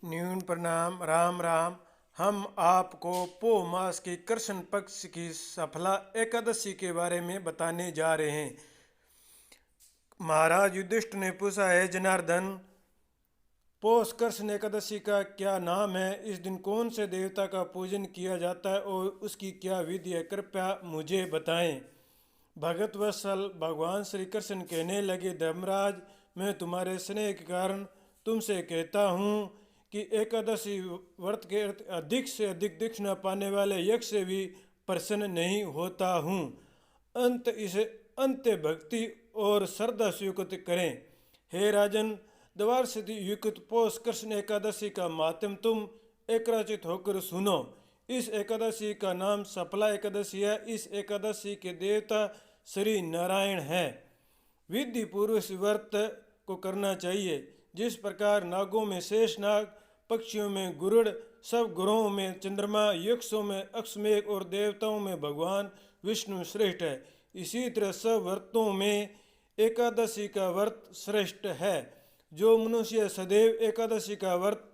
न्यून प्रणाम। राम राम। हम आपको पो मास की कृष्ण पक्ष की सफला एकादशी के बारे में बताने जा रहे हैं। महाराज युधिष्ठिर ने पूछा, है जनार्दन, पौष कृष्ण एकादशी का क्या नाम है? इस दिन कौन से देवता का पूजन किया जाता है और उसकी क्या विधि है? कृपया मुझे बताएं। भगत वत्सल भगवान श्री कृष्ण कहने लगे, धर्मराज, मैं तुम्हारे स्नेह के कारण तुमसे कहता हूँ कि एकादशी व्रत के अधिक से अधिक दीक्षिणा पाने वाले यज्ञ से भी प्रसन्न नहीं होता हूँ। इसे अंत्य भक्ति और श्रद्धा स्वीकृत करें। हे राजन, द्वार से युक्त पौष कृष्ण एकादशी का माध्यम तुम एकराचित होकर सुनो। इस एकादशी का नाम सफला एकादशी है। इस एकादशी के देवता श्री नारायण हैं। विधि पूर्व इस व्रत को करना चाहिए। जिस प्रकार नागों में शेष नाग, पक्षियों में गुरुड़, सब ग्रहों में चंद्रमा, यक्षों में अक्षमेघ और देवताओं में भगवान विष्णु श्रेष्ठ है, इसी तरह सब व्रतों में एकादशी का व्रत श्रेष्ठ है। जो मनुष्य सदैव एकादशी का व्रत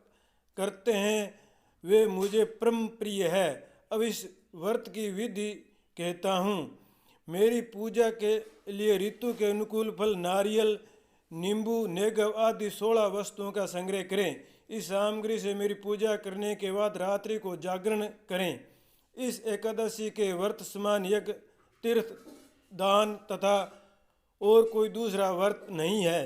करते हैं वे मुझे परम प्रिय है। अब इस व्रत की विधि कहता हूँ। मेरी पूजा के लिए ऋतु के अनुकूल फल, नारियल, नींबू, नेगव आदि 16 वस्तुओं का संग्रह करें। इस सामग्री से मेरी पूजा करने के बाद रात्रि को जागरण करें। इस एकादशी के व्रत समान यज्ञ, तीर्थ, दान तथा और कोई दूसरा व्रत नहीं है।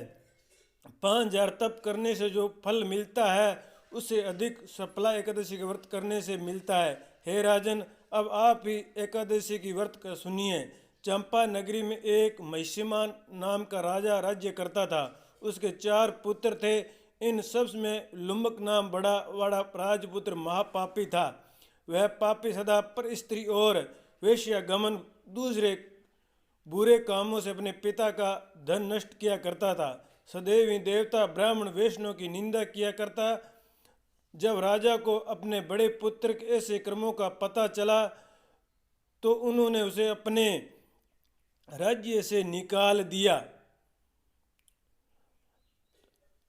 5000 तप करने से जो फल मिलता है उससे अधिक सफला एकादशी के व्रत करने से मिलता है। हे राजन, अब आप ही एकादशी की व्रत का सुनिए। चंपा नगरी में एक महिष्यमान नाम का राजा राज्य करता था। उसके 4 पुत्र थे। इन सब में लुम्बक नाम बड़ा राजपुत्र महापापी था। वह पापी सदा पर स्त्री और वेश्यागमन, दूसरे बुरे कामों से अपने पिता का धन नष्ट किया करता था। सदैव ही देवता, ब्राह्मण, वैष्णव की निंदा किया करता। जब राजा को अपने बड़े पुत्र के ऐसे कर्मों का पता चला तो उन्होंने उसे अपने राज्य से निकाल दिया।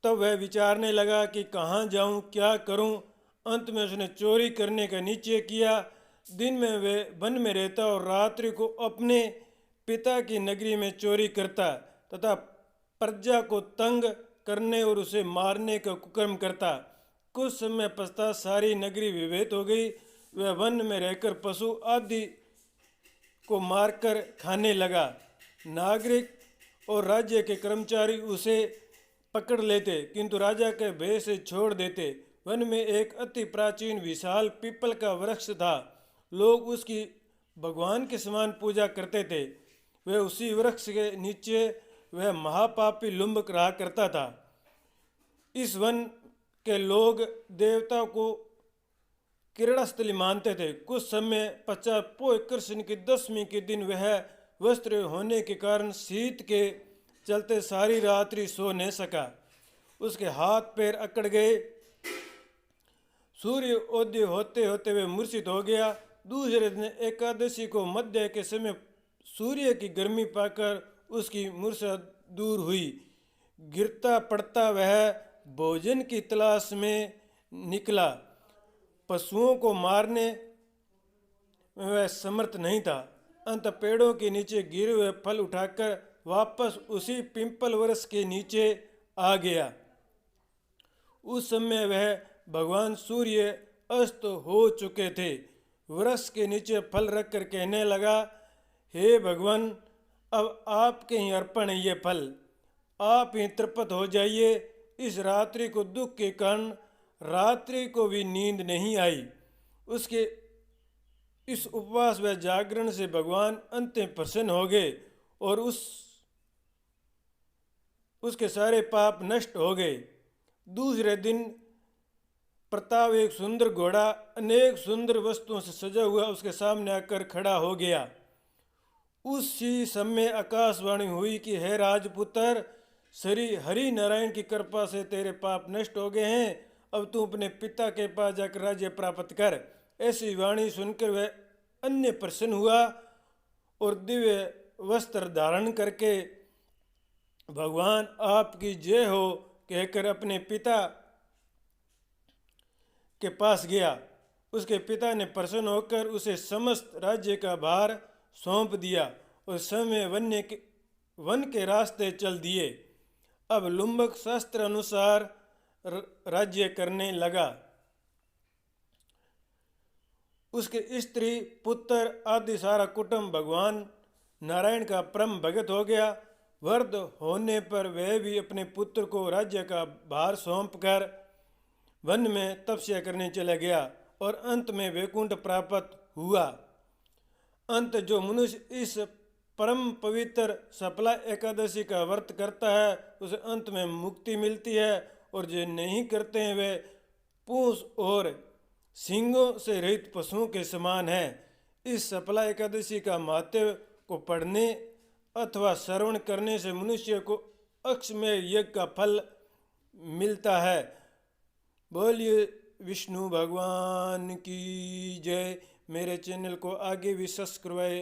तब वह विचारने लगा कि कहाँ जाऊँ, क्या करूँ। अंत में उसने चोरी करने का निश्चय किया। दिन में वह वन में रहता और रात्रि को अपने पिता की नगरी में चोरी करता तथा प्रजा को तंग करने और उसे मारने का कुकर्म करता। कुछ समय पश्चात सारी नगरी विभेद हो गई। वह वन में रहकर पशु आदि को मारकर खाने लगा। नागरिक और राज्य के कर्मचारी उसे पकड़ लेते किंतु राजा के भय से छोड़ देते। वन में एक अति प्राचीन विशाल पीपल का वृक्ष था। लोग उसकी भगवान के समान पूजा करते थे। वह उसी वृक्ष के नीचे वह महापापी लुम्बक रहा करता था। इस वन के लोग देवता को क्रीड़ास्थली मानते थे। कुछ समय पश्चात पोह कृष्ण की 10वीं के दिन वह वस्त्र होने के कारण शीत के चलते सारी रात्रि सो नहीं सका। उसके हाथ पैर अकड़ गए। सूर्य उदय होते होते वह मूर्छित हो गया। दूसरे दिन एकादशी को मध्य के समय सूर्य की गर्मी पाकर उसकी मूर्छा दूर हुई। गिरता पड़ता वह भोजन की तलाश में निकला। पशुओं को मारने में वह समर्थ नहीं था। अंत पेड़ों के नीचे गिरे हुए फल उठाकर वापस उसी पिंपल वृक्ष के नीचे आ गया। उस समय वह भगवान सूर्य अस्त हो चुके थे। वृक्ष के नीचे फल रखकर कहने लगा, हे भगवान, अब आपके ही अर्पण है ये फल। आप ही तृप्त हो जाइए। इस रात्रि को दुख के कारण रात्रि को भी नींद नहीं आई। उसके इस उपवास व जागरण से भगवान अंत में प्रसन्न हो गए और उसके सारे पाप नष्ट हो गए। दूसरे दिन प्रताप एक सुंदर घोड़ा अनेक सुंदर वस्तुओं से सजा हुआ उसके सामने आकर खड़ा हो गया। उसी समय आकाशवाणी हुई कि हे राजपुत्र, श्री हरि नारायण की कृपा से तेरे पाप नष्ट हो गए हैं। अब तू अपने पिता के पास जाकर राज्य प्राप्त कर। ऐसी वाणी सुनकर वह अन्य प्रसन्न हुआ और दिव्य वस्त्र धारण करके भगवान आपकी जय हो कहकर अपने पिता के पास गया। उसके पिता ने प्रसन्न होकर उसे समस्त राज्य का भार सौंप दिया और समय वन के रास्ते चल दिए। अब लुम्बक शास्त्र अनुसार राज्य करने लगा। उसके स्त्री पुत्र आदि सारा कुटुंब भगवान नारायण का परम भगत हो गया। वृद्ध होने पर वह भी अपने पुत्र को राज्य का भार सौंपकर वन में तपस्या करने चला गया और अंत में वैकुंठ प्राप्त हुआ। अंत जो मनुष्य इस परम पवित्र सफला एकादशी का व्रत करता है उसे अंत में मुक्ति मिलती है, और जो नहीं करते हैं वे पूंछ और सींगों से रहित पशुओं के समान है। इस सफला एकादशी का महत्व को पढ़ने अथवा श्रवण करने से मनुष्य को अक्षमेय यज्ञ का फल मिलता है। बोलिए विष्णु भगवान की जय। मेरे चैनल को आगे भी सब्सक्राइब